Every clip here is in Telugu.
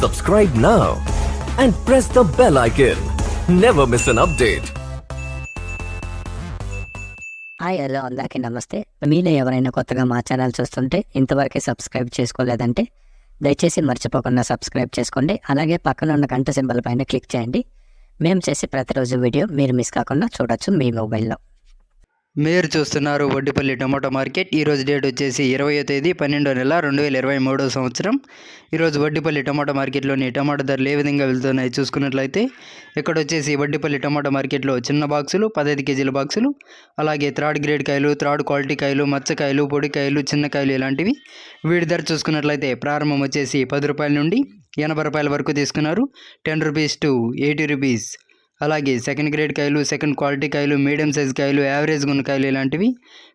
Subscribe now and press the bell icon. Never miss an update. Hi hello అందరికీ నమస్తే. మీలో ఎవరైనా కొత్తగా మా ఛానల్ చూస్తుంటే ఇంతవరకు సబ్స్క్రైబ్ చేసుకోలేదంటే దయచేసి మర్చిపోకుండా సబ్స్క్రైబ్ చేసుకోండి. అలాగే పక్కన ఉన్న గంట సింబల్ పైన క్లిక్ చేయండి. మేము చేసే ప్రతిరోజు వీడియో మీరు మిస్ కాకుండా చూడొచ్చు మీ మొబైల్లో. మీరు చూస్తున్నారు వడ్డిపల్లి టమాటో మార్కెట్. ఈరోజు డేట్ వచ్చేసి 20వ తేదీ 12వ నెల 2023 సంవత్సరం. ఈరోజు వడ్డిపల్లి టమాటో మార్కెట్లోని టమాటో ధరలు ఏ విధంగా వెళ్తున్నాయి చూసుకున్నట్లయితే ఇక్కడ వచ్చేసి వడ్డిపల్లి టమాటో మార్కెట్లో చిన్న బాక్సులు 15 కేజీల బాక్సులు, అలాగే థర్డ్ గ్రేడ్ కాయలు, థర్డ్ క్వాలిటీ కాయలు, మచ్చకాయలు, పొడికాయలు, చిన్న కాయలు ఇలాంటివి. వీటి ధర చూసుకున్నట్లయితే ప్రారంభం వచ్చేసి 10 రూపాయల నుండి 80 రూపాయల వరకు తీసుకున్నారు. 10 రూపీస్ టు 80 రూపీస్. అలాగే సెకండ్ గ్రేడ్ కాయలు, సెకండ్ క్వాలిటీ కాయలు, మీడియం సైజ్ కాయలు, యావరేజ్గా ఉన్న కాయలు ఇలాంటివి.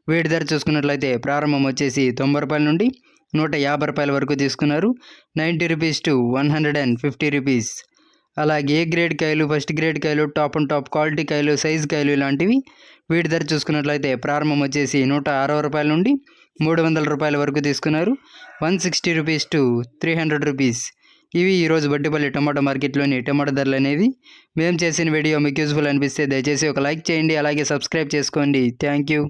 వీటి ధర చూసుకున్నట్లయితే ప్రారంభం వచ్చేసి 90 రూపాయల నుండి 150 రూపాయల వరకు తీసుకున్నారు. 90 రూపీస్ టు 150 రూపీస్. అలాగే ఏ గ్రేడ్ కాయలు, ఫస్ట్ గ్రేడ్ కాయలు, టాప్ అండ్ టాప్ క్వాలిటీ కాయలు, సైజ్ కాయలు ఇలాంటివి. వీటి ధర చూసుకున్నట్లయితే ప్రారంభం వచ్చేసి 160 రూపాయల నుండి 300 రూపాయల వరకు తీసుకున్నారు. 160 రూపీస్ టు 300 రూపీస్. ఇవి ఈరోజు వడ్డిపల్లి టమాటో మార్కెట్లోని టమాటో ధరలు అనేవి. మేము చేసిన వీడియో మీకు యూజ్ఫుల్ అనిపిస్తే దయచేసి ఒక లైక్ చేయండి, అలాగే సబ్స్క్రైబ్ చేసుకోండి. Thank you.